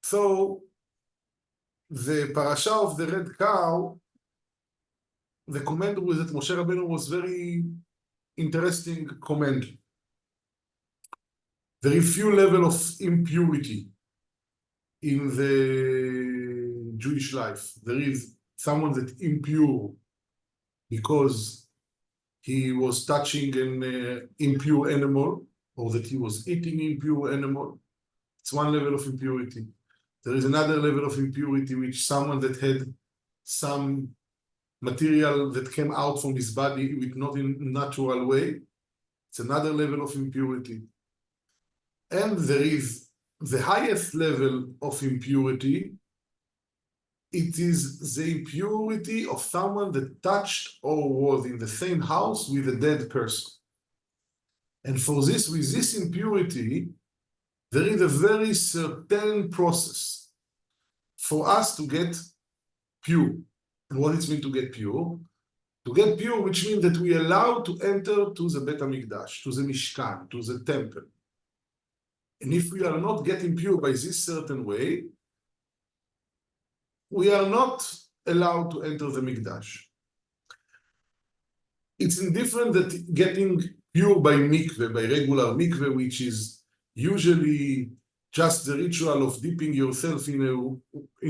So the parasha of the red cow, the command with that Moshe Rabbeinu was very interesting command. Very few level of impurity in the Jewish life. There is someone that impure because he was touching an impure animal, or that he was eating impure animal. It's one level of impurity. There is another level of impurity, which someone that had some material that came out from his body with not in natural way. It's another level of impurity. And there is the highest level of impurity. It is the impurity of someone that touched or was in the same house with a dead person. And for this, with this impurity, there is a very certain process for us to get pure. And what it means to get pure? To get pure, which means that we are allowed to enter to the Bet HaMikdash, to the Mishkan, to the temple. And if we are not getting pure by this certain way, we are not allowed to enter the Mikdash. It's indifferent that getting pure by mikveh, by regular mikveh, which is usually just the ritual of dipping yourself in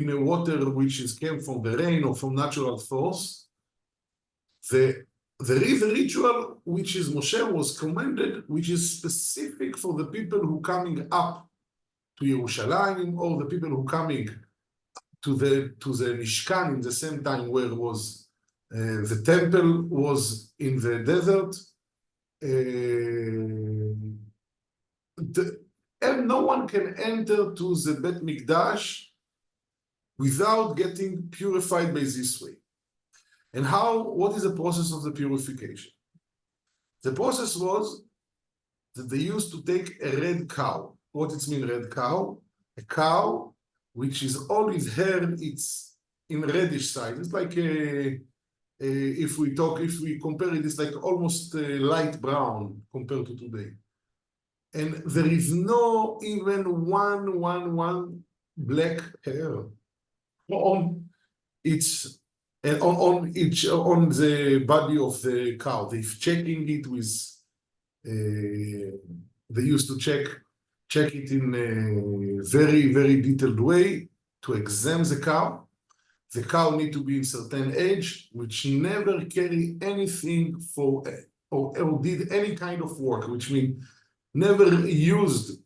a water which came from the rain or from natural force. There is a ritual which is Moshe was commanded, which is specific for the people who coming up to Yerushalayim, or the people who coming to the Mishkan in the same time where was the temple was in the desert. And no one can enter to the Bet Mikdash without getting purified by this way. And what is the process of the purification? The process was that they used to take a red cow. What it means, red cow? A cow which is all its hair, it's in reddish side. It's like if we compare it, it's like almost light brown compared to today. And there is no even one black hair on its on the body of the cow. They're checking it with they used to check it in a very detailed way to examine the cow. The cow need to be in certain age, which never carry anything for or did any kind of work, which means never used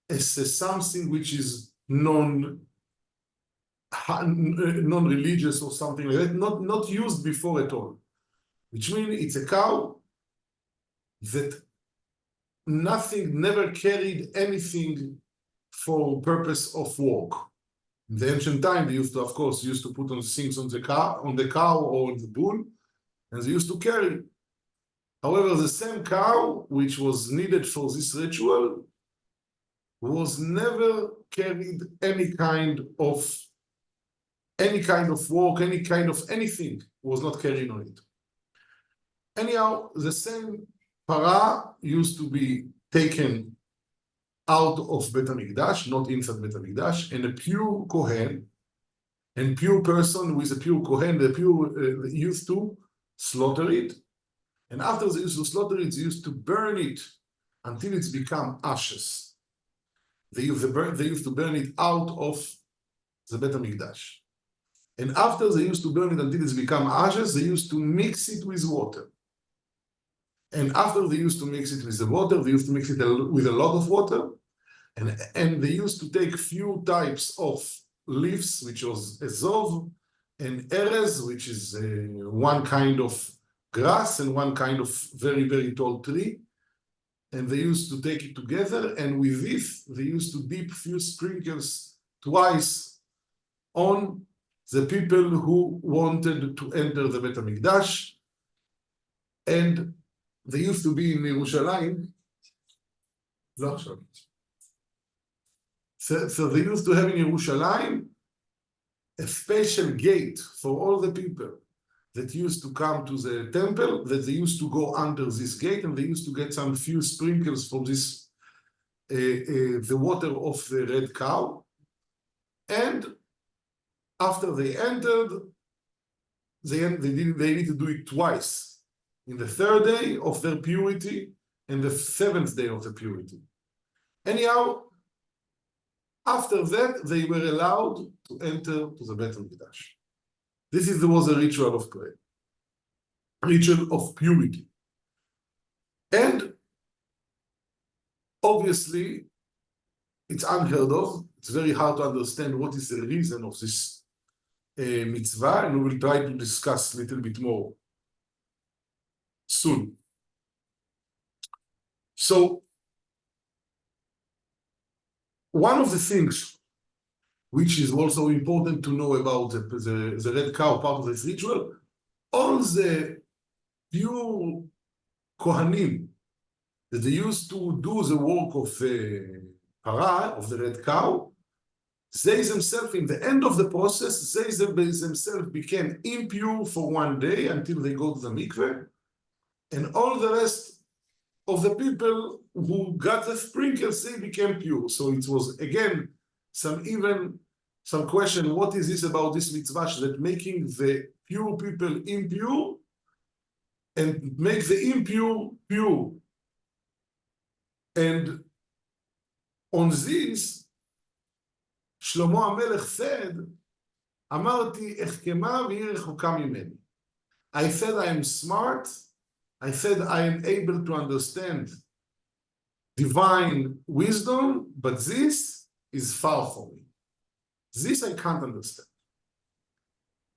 as something which is non-religious or something like that, not used before at all. Which means it's a cow that never carried anything for purpose of work. In the ancient time, they used to, of course, put on things on the cow or on the bull, and they used to carry. However, the same cow which was needed for this ritual was never carried any kind of work, any kind of anything was not carried on it. Anyhow, the same para used to be taken out of Bet HaMikdash, not inside Bet HaMikdash, and a pure Kohen, and pure person with a pure Kohen, they used to slaughter it. And after they used to slaughter it, they used to burn it until it's become ashes. They used to burn it out of the Bet HaMikdash. And after they used to burn it until it's become ashes, they used to mix it with water. And after they used to mix it with the water, they used to mix it with a lot of water. And they used to take few types of leaves, which was ezov, and erez, which is one kind of grass and one kind of very tall tree, and they used to take it together, and with this they used to dip few sprinkles twice on the people who wanted to enter the Bet HaMikdash. And they used to be in Yerushalayim. So they used to have in Yerushalayim a special gate for all the people that used to come to the temple, that they used to go under this gate, and they used to get some few sprinkles from this the water of the red cow, and after they entered, they need to do it twice, in the third day of their purity and the seventh day of the purity. Anyhow, after that, they were allowed to enter to the Beit HaMikdash. This was a ritual of prayer, ritual of purity. And obviously, it's unheard of. It's very hard to understand what is the reason of this mitzvah, and we will try to discuss a little bit more soon. So, one of the things which is also important to know about the red cow part of this ritual, all the pure Kohanim that they used to do the work of Parah, of the red cow, they themselves, in the end of the process, they themselves became impure for one day until they go to the mikveh, and all the rest of the people who got the sprinkles, they became pure. So it was, again, some question, what is this about this mitzvah that making the pure people impure and make the impure pure? And on this, Shlomo HaMelech said, Amarti echkema v'hi rechoka mimeni. I said I am smart. I said I am able to understand divine wisdom, but this is far from me. This I can't understand.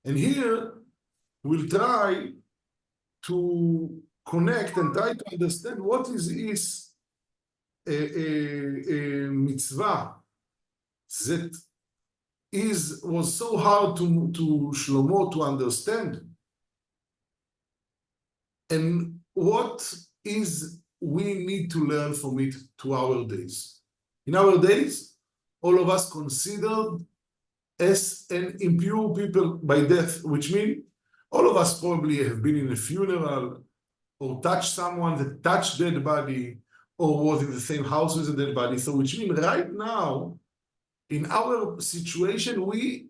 And here we'll try to connect and try to understand what is this mitzvah that was so hard to Shlomo to understand, and what is we need to learn from it to our days. In our days, all of us considered as an impure people by death, which means all of us probably have been in a funeral or touched someone that touched dead body or was in the same house with a dead body. So which means right now, in our situation,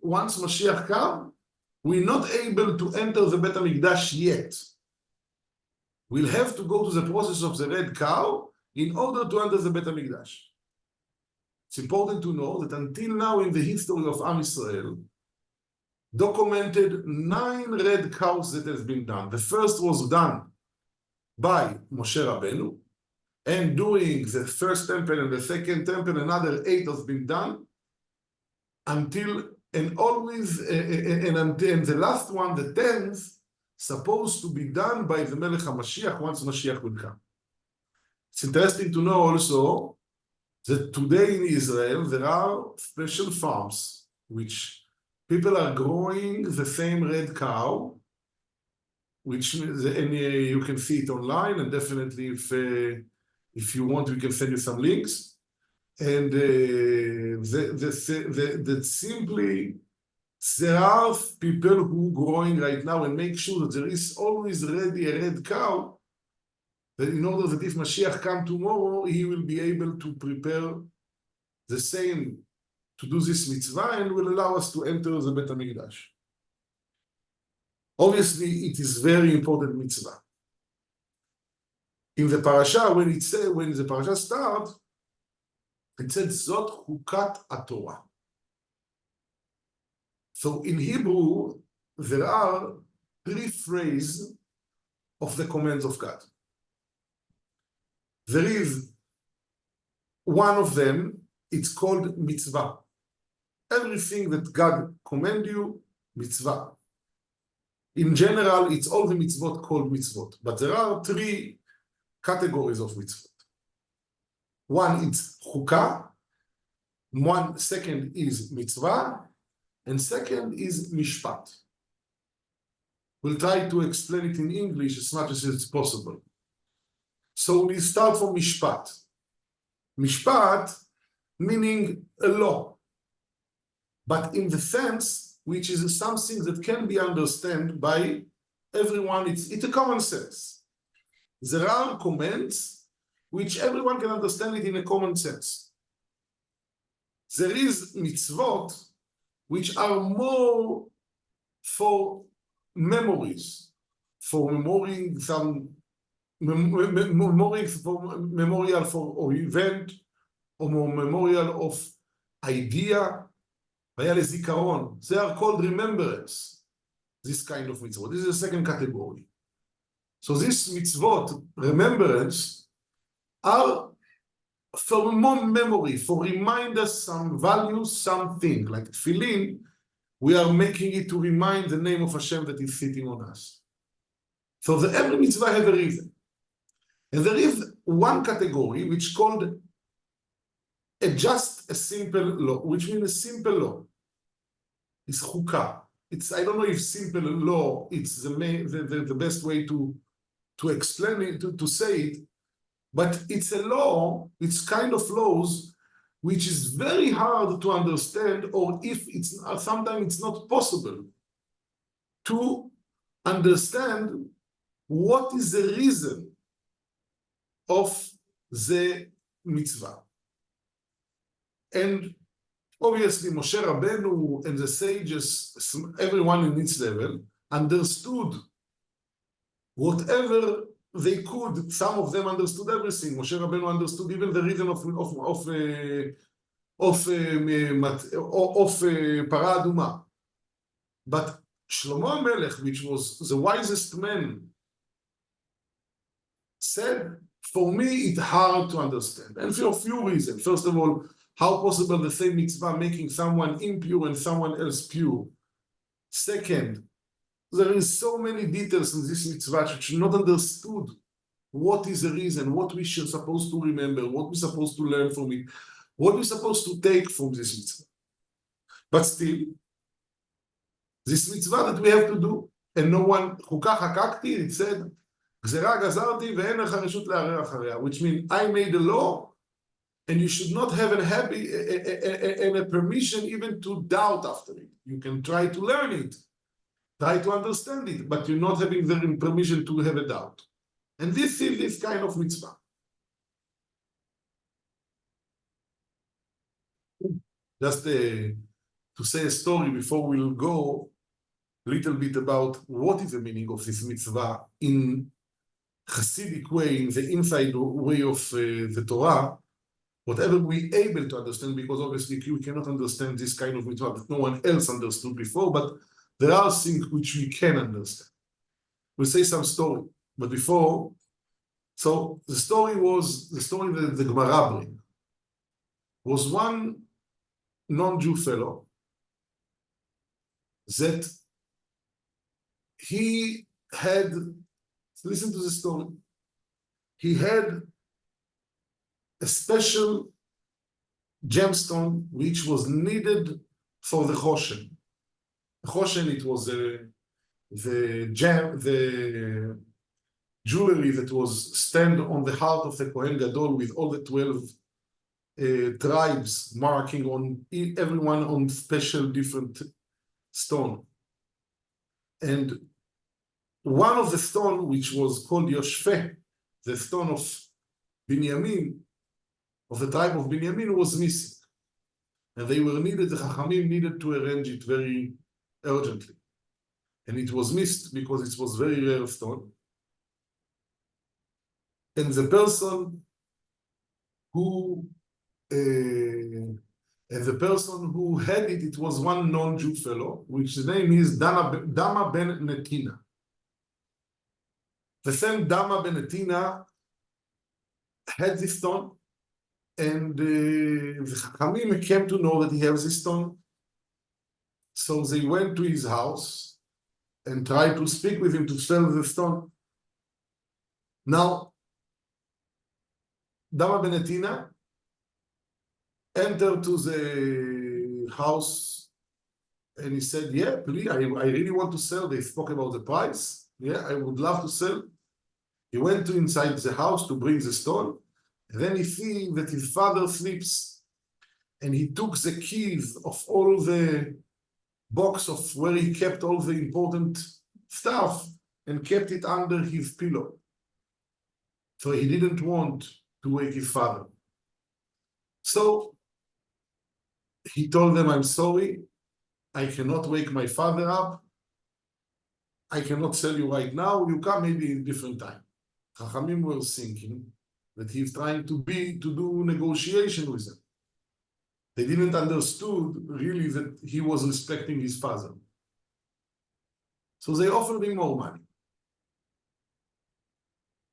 once Mashiach comes, we're not able to enter the Beit HaMikdash yet. We'll have to go to the process of the red cow in order to enter the Beit HaMikdash. It's important to know that until now in the history of Am Yisrael, documented 9 red cows that has been done. The first was done by Moshe Rabbeinu, and during the first temple and the second temple, another 8 has been done, until and the last one, the 10th, supposed to be done by the Melech HaMashiach once Mashiach will come. It's interesting to know also that today in Israel there are special farms which people are growing the same red cow, which and you can see it online, and definitely if you want we can send you some links. And that simply there are people who growing right now and make sure that there is always ready a red cow, that in order that if Mashiach come tomorrow, he will be able to prepare the same, to do this mitzvah, and will allow us to enter the Beit HaMikdash. Obviously, it is very important mitzvah. In the parasha, when the parasha starts, it said, Zot chukat haTorah. So in Hebrew, there are 3 phrases of the commands of God. There is one of them, it's called mitzvah. Everything that God command you, mitzvah. In general, it's all the mitzvot called mitzvot. But there are 3 categories of mitzvot. One is chukah, second is mitzvah, and second is mishpat. We'll try to explain it in English as much as it's possible. So we start from mishpat. Mishpat meaning a law, but in the sense which is something that can be understood by everyone. It's a common sense. There are commands which everyone can understand it in a common sense. There is mitzvot which are more for memories, for memorizing some memorial for event, or memorial of idea. They are called remembrance, this kind of mitzvot. This is the second category. So this mitzvot, remembrance, are for more memory, for remind us some values, something. Like tefillin, we are making it to remind the name of Hashem that is sitting on us. So every mitzvah has a reason. And there is one category which is called just a simple law, which means a simple law. It's chukah. I don't know if simple law it's the best way to explain it, to say it, but it's a law, it's kind of laws which is very hard to understand, or if it's sometimes it's not possible to understand what is the reason of the mitzvah. And obviously Moshe Rabbeinu and the sages, everyone in its level, understood whatever they could. Some of them understood everything. Moshe Rabbeinu understood even the reason of Para Aduma. But Shlomo Melech, which was the wisest man, said, for me, it's hard to understand. And for a few reasons. First of all, how possible the same mitzvah making someone impure and someone else pure? Second, there is so many details in this mitzvah which are not understood. What is the reason? What we should supposed to remember? What we're supposed to learn from it? What we're supposed to take from this mitzvah? But still, this mitzvah that we have to do, and no one, חוקה חקקתי, it said, גזרה גזרתי ואין לך רשות לערער אחריה, which means I made a law, and you should not have a permission even to doubt after it. You can try to learn it, try to understand it, but you're not having the permission to have a doubt. And this is this kind of mitzvah. Just to say a story before we'll go a little bit about what is the meaning of this mitzvah in Hasidic way, in the inside way of the Torah. Whatever we able to understand, because obviously we cannot understand this kind of mitzvah that no one else understood before, but there are things which we can understand. We'll say some story, but before, so the story that the Gemara bring was one non-Jew fellow that he had, listen to the story, he had a special gemstone which was needed for the choshen. The choshen, it was the jewelry that was stand on the heart of the Kohen Gadol with all the 12 tribes marking on everyone on special different stone. And one of the stone, which was called Yoshfeh, the stone of Binyamin, of the tribe of Binyamin, was missing. And they were needed, the Chachamim needed to arrange it very urgently. And it was missed because it was very rare stone. And the person who had it, it was one non-Jew fellow, which his name is Dama ben Netina. The same Dama ben Netina had this stone, and the Chachamim came to know that he has this stone. So they went to his house and tried to speak with him to sell the stone. Now, Dama ben Netina entered to the house and he said, yeah, please, I really want to sell. They spoke about the price. Yeah, I would love to sell. He went to inside the house to bring the stone. And then he see that his father sleeps. And he took the keys of all the box of where he kept all the important stuff and kept it under his pillow. So he didn't want to wake his father. So he told them, I'm sorry, I cannot wake my father up. I cannot tell you right now, you come maybe in different time. Chachamim were thinking that he's trying to do negotiation with them. They didn't understood really that he was respecting his father. So they offered him more money.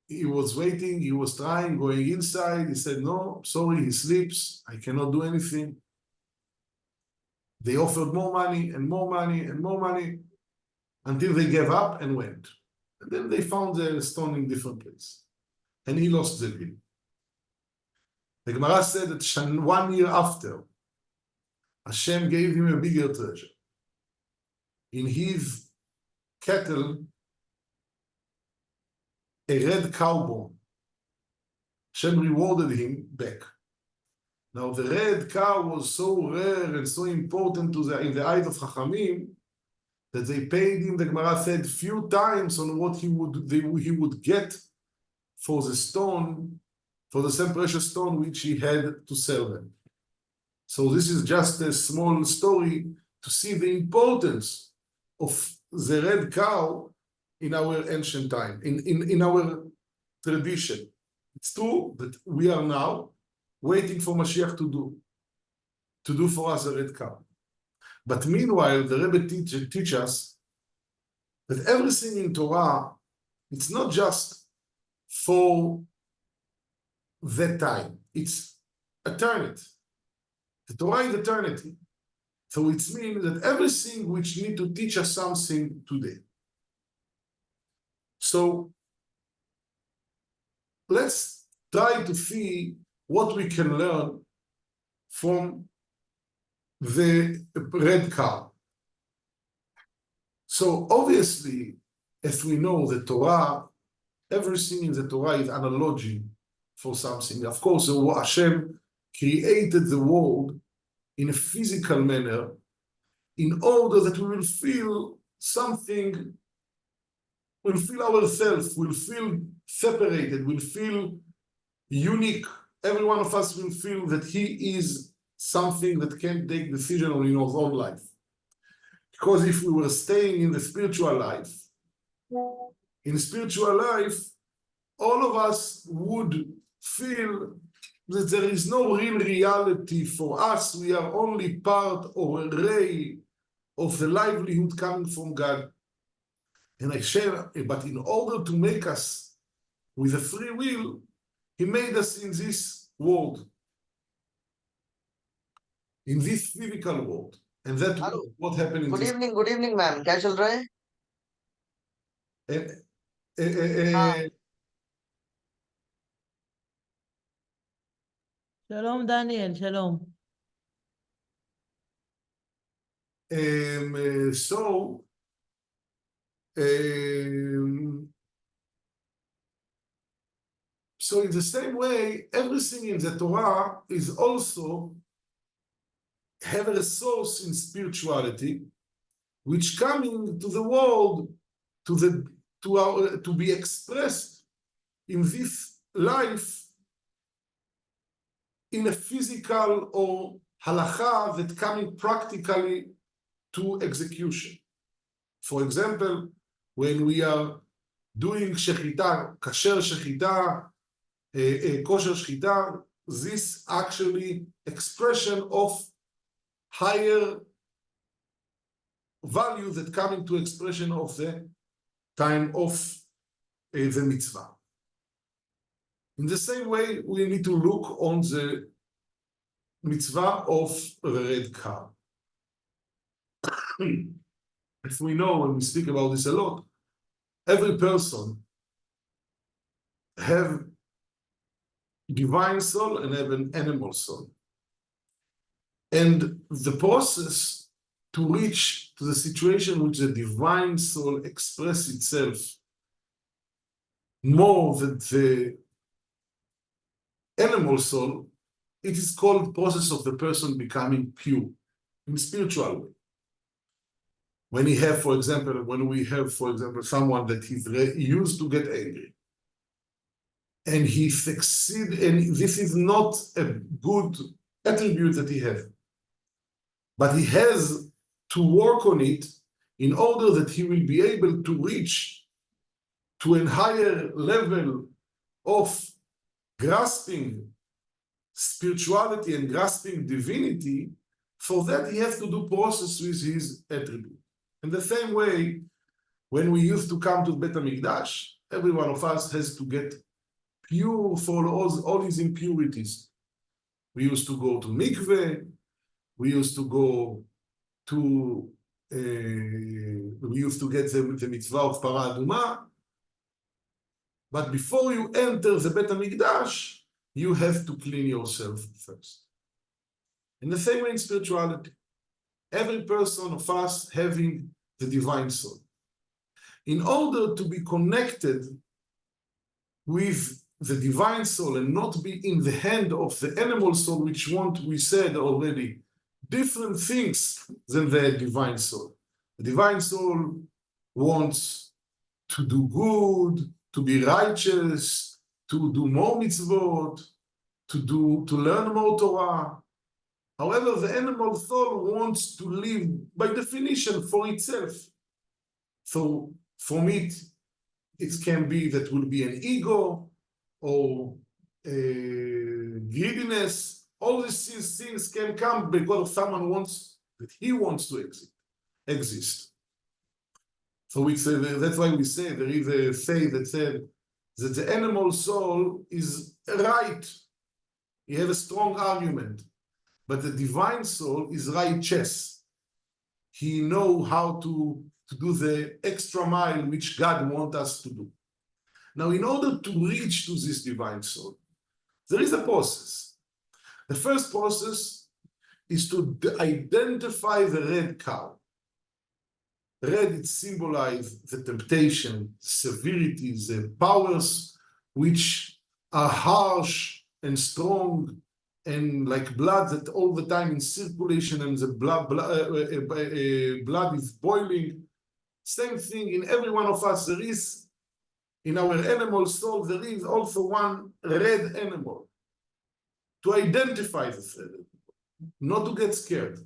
He was waiting, he was trying, going inside. He said, no, sorry, he sleeps. I cannot do anything. They offered more money and more money and more money until they gave up and went. And then they found the stone in different place. And he lost the deal. The Gemara said that 1 year after, Hashem gave him a bigger treasure. In his cattle, a red cow born. Hashem rewarded him back. Now the red cow was so rare and so important in the eyes of Chachamim that they paid him, the Gemara said, few times on what he would get for the stone, for the same precious stone which he had to sell them. So this is just a small story to see the importance of the red cow in our ancient time, in our tradition. It's true that we are now waiting for Mashiach to do for us a red cow. But meanwhile, the Rebbe teach us that everything in Torah, it's not just for that time, it's eternity. The Torah is eternity. So it means that everything which need to teach us something today. So let's try to see what we can learn from the red cow. So obviously, as we know, the Torah, everything in the Torah is analogy for something. Of course, Hashem created the world in a physical manner in order that we will feel something, we'll feel ourselves, we'll feel separated, we'll feel unique. Every one of us will feel that he is something that can take decision on his own life. Because if we were staying in the spiritual life, in spiritual life, all of us would feel that there is no real reality for us. We are only part or a ray of the livelihood coming from God. And I share, but in order to make us with a free will, he made us in this world, in this physical world. And that's what happened in this. Good evening, ma'am. क्या चल रहा है? שלום דניאל, שלום. So in the same way, everything in the Torah is also have a source in spirituality, which coming to the world to be expressed in this life in a physical or halacha that coming practically to execution. For example, when we are doing shechita, kasher shechita, kosher shechita, this actually expression of higher value that coming to expression of the time of the mitzvah. In the same way, we need to look on the mitzvah of the red cow. As we know, when we speak about this a lot, every person have divine soul and have an animal soul. And the process to reach to the situation which the divine soul express itself more than the animal soul, it is called process of the person becoming pure in spiritual way. When we have, for example, someone that he used to get angry, and he succeeded, and this is not a good attribute that he has. But he has to work on it in order that he will be able to reach to a higher level of grasping spirituality and grasping divinity. For that, he has to do process with his attribute. In the same way, when we used to come to Bet HaMikdash, every one of us has to get pure for all his impurities. We used to go to mikveh, we used to go to, we used to get the mitzvah of Para Aduma. But before you enter the Bet HaMikdash, you have to clean yourself first. In the same way in spirituality, every person of us having the divine soul. In order to be connected with the divine soul and not be in the hand of the animal soul, which want, we said already, different things than the divine soul. The divine soul wants to do good, to be righteous, to do more mitzvot, to learn more Torah. However, the animal soul wants to live by definition for itself. So from it can be that will be an ego or greediness. All these things can come because someone wants that he wants to exist. So we say that's why we say there is a say that said that the animal soul is right. He has a strong argument, but the divine soul is righteous. He knows how to do the extra mile which God wants us to do. Now, in order to reach to this divine soul, there is a process. The first process is to identify the red cow. Red, it symbolizes the temptation, severity, the powers which are harsh and strong and like blood that all the time in circulation and the blood is boiling. Same thing in every one of us. There is, in our animal soul, there is also one red animal. To identify this red animal, not to get scared.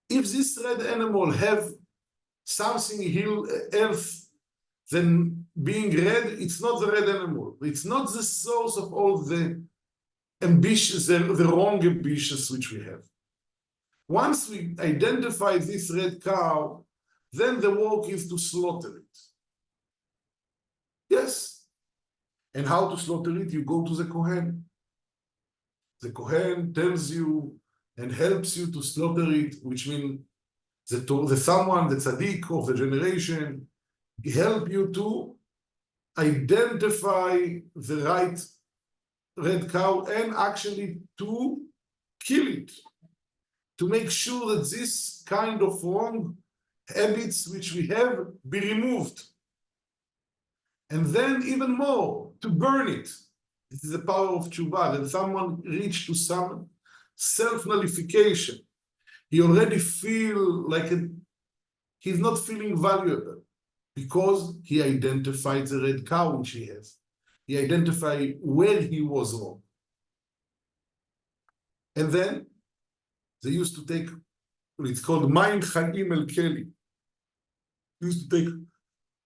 If this red animal have something else than being red, it's not the red animal. It's not the source of all the ambitions, the wrong ambitions which we have. Once we identify this red cow, then the work is to slaughter it. Yes. And how to slaughter it? You go to the Kohen. The Kohen tells you and helps you to slaughter it, which means the someone, the tzaddik of the generation, help you to identify the right red cow and actually to kill it, to make sure that this kind of wrong habits which we have be removed. And then even more, to burn it. This is the power of tshuva, that someone reached to some self-nullification. He already feel like he's not feeling valuable because he identified the red cow which he has. He identified where he was wrong. And then they used to take, it's called Mayim Chaim El Keli. They used to take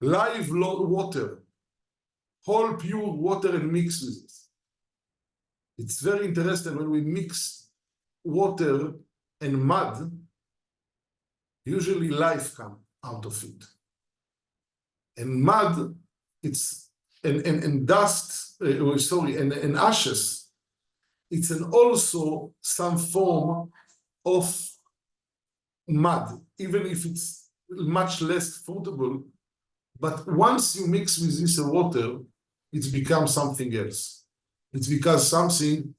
live water, whole pure water, and mix with it. It's very interesting when we mix water and mud, usually life comes out of it. And mud, it's and dust, and ashes, it's also some form of mud, even if it's much less fruitable. But once you mix with this water, it becomes something else. It becomes something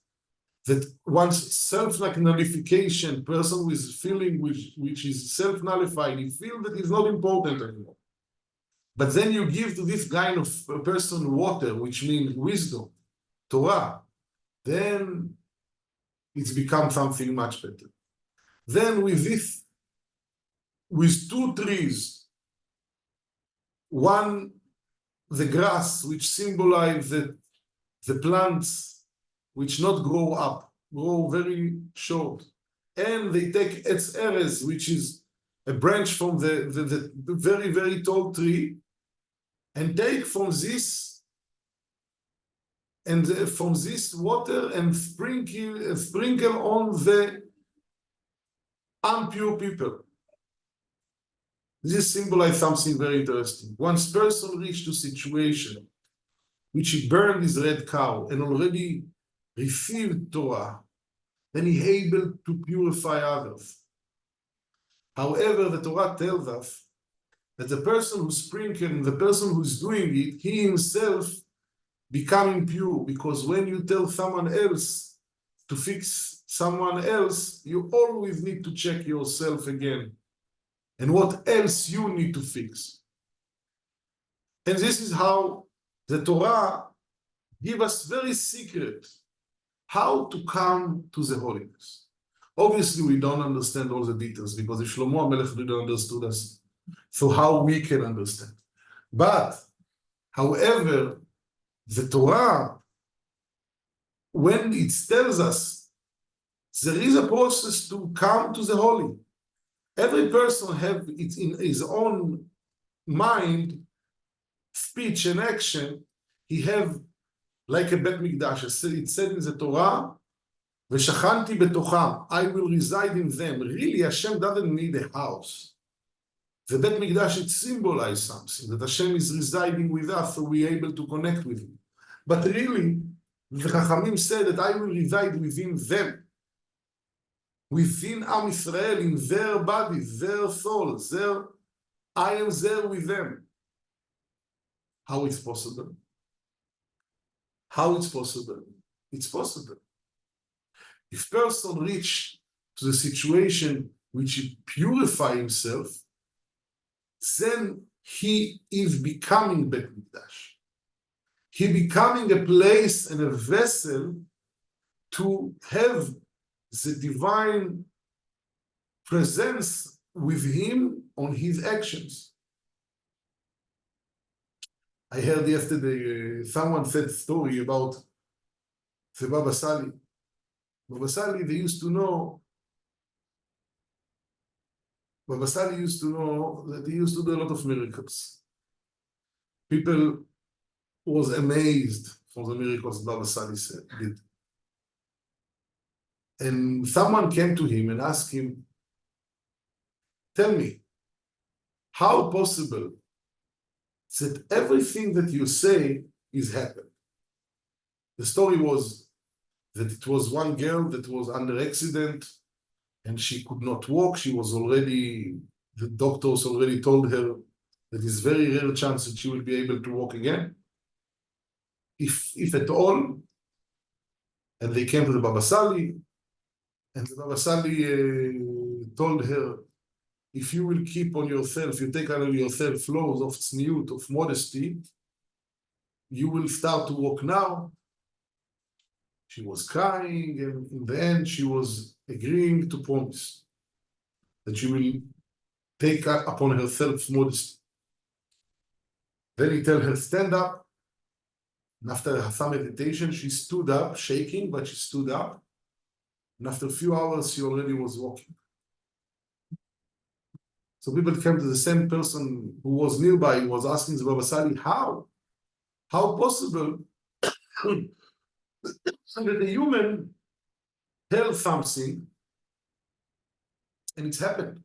that once self-nullification, person with feeling which is self-nullified, he feels that it's not important anymore. But then you give to this kind of person water, which means wisdom, Torah, then it's become something much better. Then with two trees, one the grass, which symbolize the plants which not grow up, grow very short. And they take Etz Erez, which is a branch from the very, very tall tree, and take from this water and sprinkle on the impure people. This symbolizes something very interesting. Once person reached a situation which he burned his red cow and already received Torah, then he able to purify others. However, the Torah tells us that the person who sprinkled and the person who is doing it, he himself becoming pure, because when you tell someone else to fix someone else, you always need to check yourself again and what else you need to fix. And this is how the Torah gives us very secret how to come to the holiness. Obviously, we don't understand all the details because if Shlomo HaMelech didn't understood us, so how we can understand. But, however, the Torah, when it tells us there is a process to come to the holy, every person have it in his own mind, speech and action. He have like a Bet Mikdash. It said in the Torah, "V'shachanti betocham," I will reside in them. Really, Hashem doesn't need a house. The Bet Mikdash, it symbolizes something, that Hashem is residing with us, so we are able to connect with Him. But really, the Chachamim said that I will reside within them, within Am Yisrael, in their bodies, their souls, I am there with them. How it's possible? How it's possible? It's possible. If person reach to the situation which he purify himself, then he is becoming Bet Mikdash. He becoming a place and a vessel to have the divine presence with him on his actions. I heard yesterday someone said a story about the Baba Sali. Baba Sali, they used to know. Baba Sali used to know that he used to do a lot of miracles. People was amazed from the miracles Baba Sali did. And someone came to him and asked him, tell me, how possible that everything that you say is happened? The story was that it was one girl that was under accident and she could not walk. She was already, the doctors already told her that it's very rare chance that she will be able to walk again, if at all. And they came to the Baba Sali, and the Baba Sali told her, if you will keep on yourself, you take on yourself flows of tzniut, of modesty, you will start to walk now. She was crying, and in the end, she was agreeing to promise that she will take upon herself modesty. Then he told her, stand up. And after some meditation, she stood up, shaking, but she stood up. And after a few hours, she already was walking. So people came to the same person who was nearby, who was asking the Baba Sali, how? How possible that a human tell something and it's happened?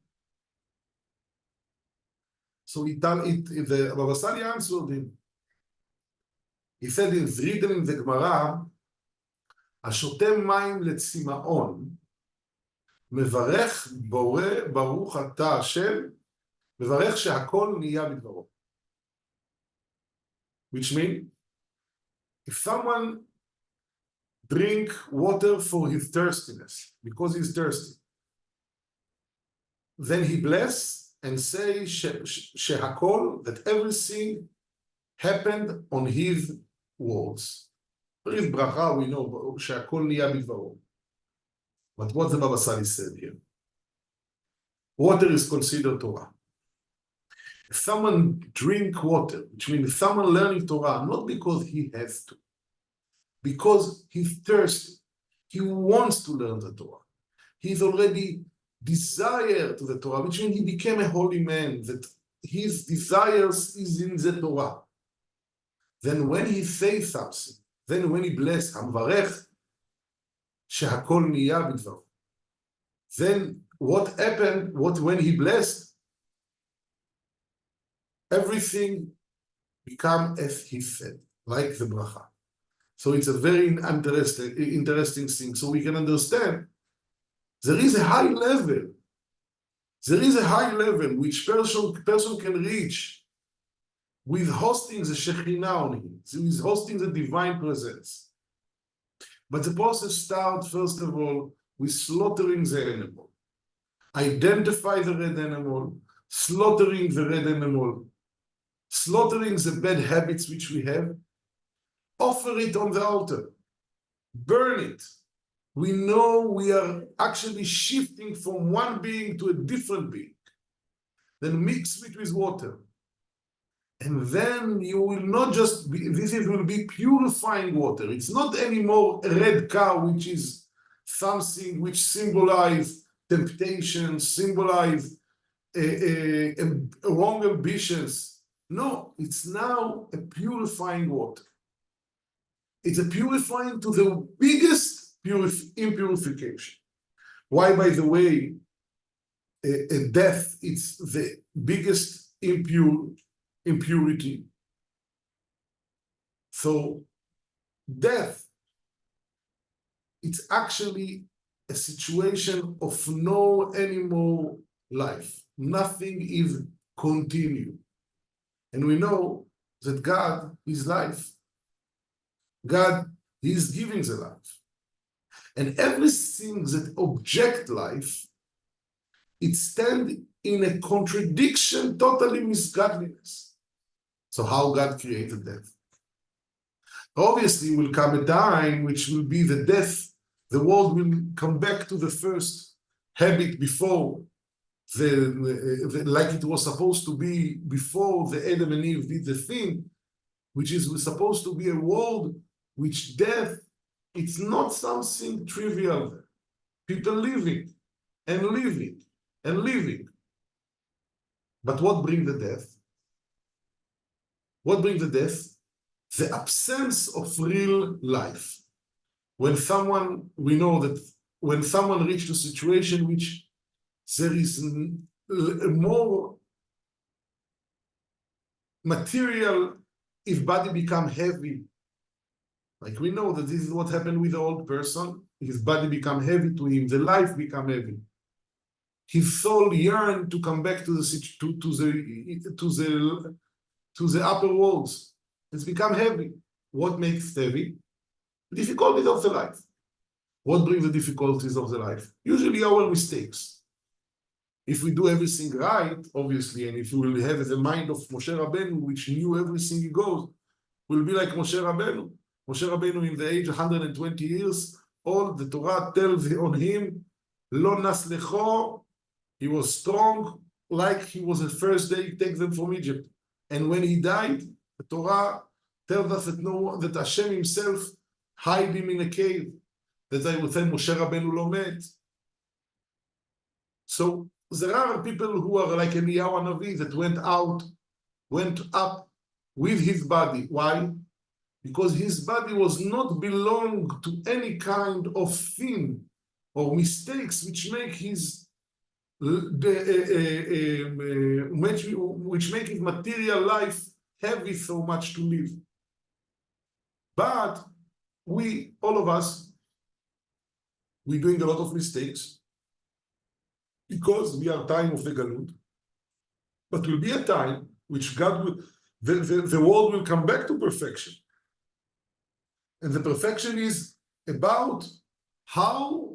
So the Baba Sali answered him. He said, it's written in the Gemara, השותה מים לצמאון, מברך בורא ברוך אתה השם, מברך שהכל נהיה בדברו. Which means, if someone drink water for his thirstiness, because he's thirsty, then he bless and say שהכל, that everything happened on his words. There is bracha, we know, שהכל נהיה בדברו. But what the Baba Sali said here? Water is considered Torah. If someone drink water, which means someone learning Torah, not because he has to, because he's thirsty, he wants to learn the Torah. He's already desired to the Torah, which means he became a holy man, that his desires is in the Torah. Then when he says something, then when he bless, המברך, שהכל נהיה בדברו. Then what happened, when he blessed, everything become as he said, like the bracha. So it's a very interesting thing. So we can understand there is a high level. There is a high level which person can reach with hosting the Shekhinah on him, with hosting the divine presence. But the process starts, first of all, with slaughtering the animal. Identify the red animal, slaughtering the red animal, slaughtering the bad habits which we have, offer it on the altar, burn it. We know we are actually shifting from one being to a different being. Then mix it with water. And then you will not just be, will be purifying water. It's not anymore a red cow, which is something which symbolizes temptation, symbolize wrong ambitions. No, it's now a purifying water. It's a purifying to the biggest impurification. Why, by the way, death is the biggest impurity. So death, it's actually a situation of no anymore life. Nothing is continued. And we know that God is life. God is giving the life. And everything that object life, it stands in a contradiction, totally with godliness. So how God created death? Obviously will come a time which will be the death, the world will come back to the first habit before, like it was supposed to be before the Adam and Eve did the thing, which is supposed to be a world which death, it's not something trivial. People living and living and living. But what brings the death? What brings the death? The absence of real life. When someone, we know that when someone reaches a situation which there is more material, if body become heavy, like we know that this is what happened with the old person, his body become heavy to him, the life become heavy. His soul yearned to come back to the upper worlds. It's become heavy. What makes heavy? Difficulties of the life. What brings the difficulties of the life? Usually our mistakes. If we do everything right, obviously, and if we will have the mind of Moshe Rabbeinu, which knew everything he goes, we'll be like Moshe Rabbeinu. Moshe Rabbeinu in the age of 120 years, all the Torah tells on him, Lo nas lecho, he was strong, like he was the first day he takes them from Egypt. And when he died, the Torah tells us that Hashem himself hide him in a cave. That I would say Moshe Rabbeinu lo met. So there are people who are like Eliyahu Hanavi that went up with his body. Why? Because his body was not belong to any kind of sin or mistakes which make his which make his material life heavy so much to live. But we, all of us, we're doing a lot of mistakes because we are time of the Galut. But will be a time which God will, the world will come back to perfection. And the perfection is about how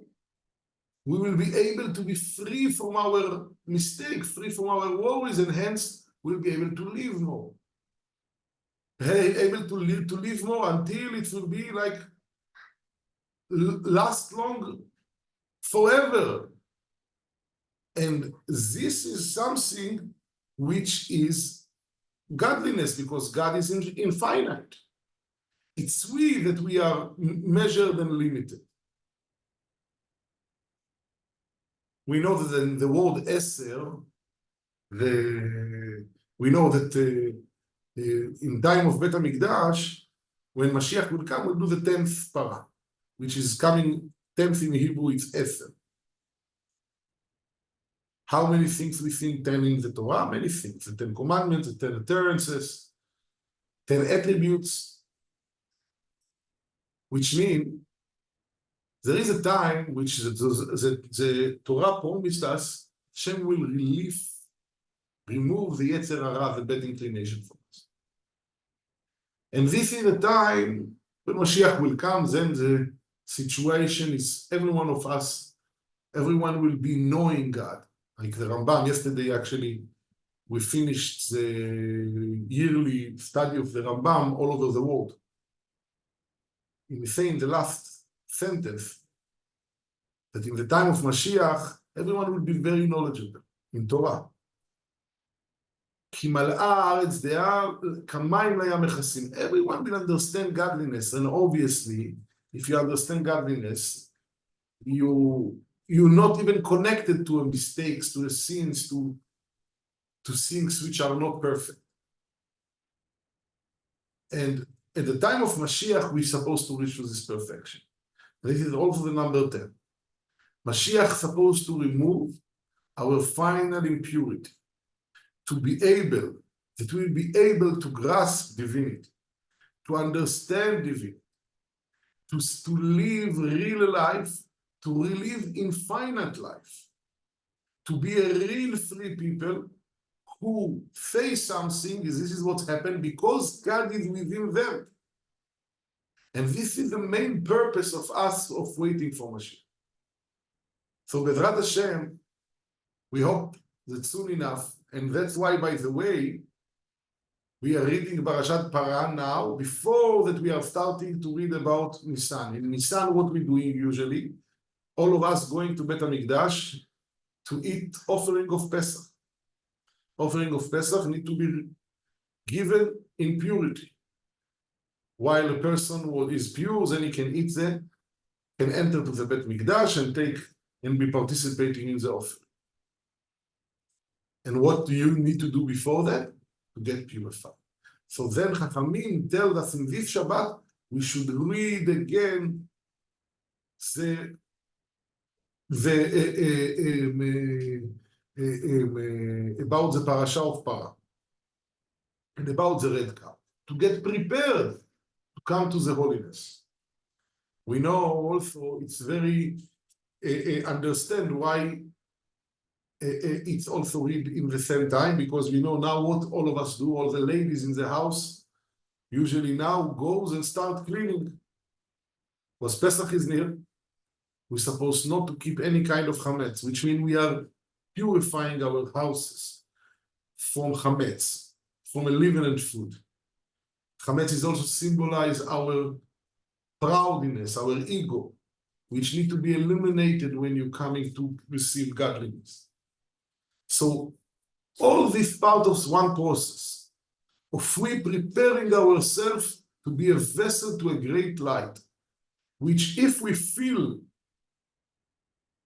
we will be able to be free from our mistakes, free from our worries, and hence we'll be able to live more. Able to live more until it will be like last long forever. And this is something which is godliness, because God is infinite. It's we that we are measured and limited. We know that in the word Eser, we know that in time of Bet HaMikdash, when Mashiach will come, we'll do the 10th para, which is coming, 10th in Hebrew, it's Eser. How many things we think 10 in the Torah? Many things. The 10 commandments, the 10 utterances, 10 attributes, which mean there is a time which the Torah promised us, Hashem will remove the Yetzer Hara, the bad inclination from us. And this is the time when Mashiach will come, then the situation is every one of us, everyone will be knowing God. Like the Rambam, yesterday actually, we finished the yearly study of the Rambam all over the world. He was saying the last sentence that in the time of Mashiach, everyone will be very knowledgeable in Torah. כי מלאה הארץ דעה כמים לים מכסים. Everyone will understand godliness, and obviously, if you understand godliness, you're not even connected to mistakes, to the sins, to things which are not perfect. And at the time of Mashiach, we're supposed to reach to this perfection. This is also the number 10. Mashiach is supposed to remove our final impurity, to be able, that we'll be able to grasp divinity, to understand divinity, to live real life, to live infinite life, to be a real free people who say something, this is what's happened because God is within them. And this is the main purpose of us of waiting for Mashiach. So Bezrat Hashem, we hope that soon enough, and that's why, by the way, we are reading Parashat Para now, before that we are starting to read about Nisan. In Nisan, what we're doing usually, all of us going to Bet HaMikdash to eat offering of Pesach. Offering of Pesach need to be given in purity. While a person is pure, then he can eat them, can enter to the Bet HaMikdash and take and be participating in the offering. And what do you need to do before that? To get purified. So then Chachamim tell us in this Shabbat, we should read again about the parasha of Para and about the red cow, to get prepared to come to the holiness. We know also it's very understand why it's also read in the same time, because we know now what all of us do. All the ladies in the house usually now goes and start cleaning. Because Pesach is near, we're supposed not to keep any kind of chametz, which means we are purifying our houses from chametz, from unleavened food. Chametz is also symbolize our proudness, our ego, which need to be eliminated when you're coming to receive godliness. So all this part of one process of we preparing ourselves to be a vessel to a great light, which if we feel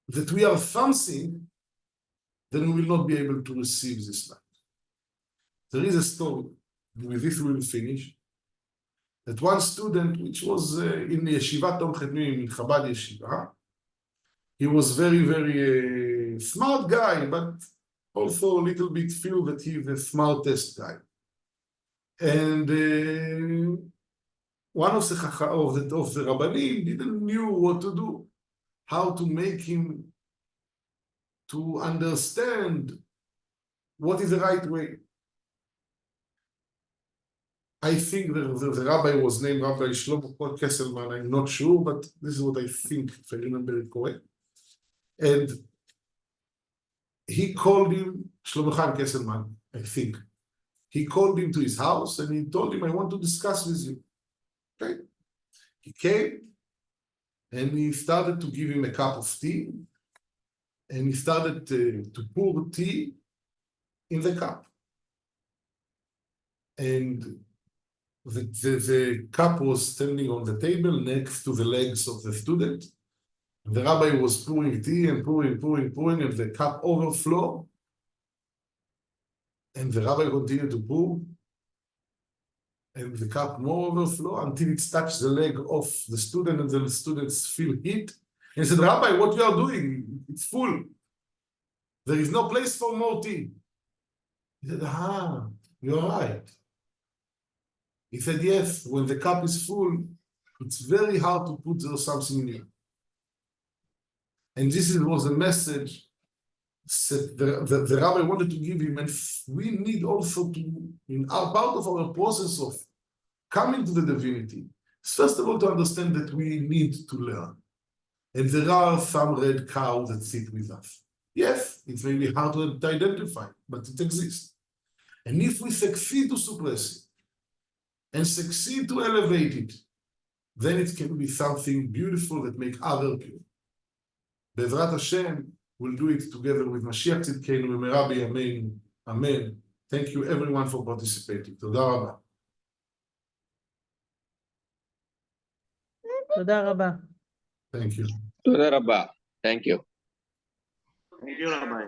that we are something, then we will not be able to receive this light. There is a story, with this we will finish, that one student, which was in Yeshivat Tom Chetmim, in Chabad Yeshiva, he was very, very smart guy, but also a little bit feel that he's the smartest guy. And one of the Rabbanim didn't knew what to do, how to make him to understand what is the right way. I think the rabbi was named Rabbi Shlomo Kesselman, I'm not sure, but this is what I think, if I remember it correct. And he called him, Shlomo Chaim Kesselman, I think. He called him to his house and he told him, I want to discuss with you. Okay? He came and he started to give him a cup of tea, and he started to pour tea in the cup. and the cup was standing on the table next to the legs of the student. The rabbi was pouring tea and pouring, and the cup overflowed. And the rabbi continued to pour, and the cup more overflow until it touched the leg of the student, and the students feel heat. And he said, Rabbi, what you are doing? It's full. There is no place for more tea. He said, you're right. He said, yes, when the cup is full, it's very hard to put there something new. And this was a message that the rabbi wanted to give him, and we need also to, in our part of our process of coming to the divinity, first of all to understand that we need to learn. And there are some red cows that sit with us. Yes, it may be hard to identify, but it exists. And if we succeed to suppress it, and succeed to elevate it, then it can be something beautiful that make other pure. Be'ezrat Hashem, we'll do it together with Mashiach Tzidkeinu B'meira b'yameinu. Amen. Thank you everyone for participating. Toda rabba. תודה רבה. Thank you. תודה רבה. Thank you. Thank you, Rabbi.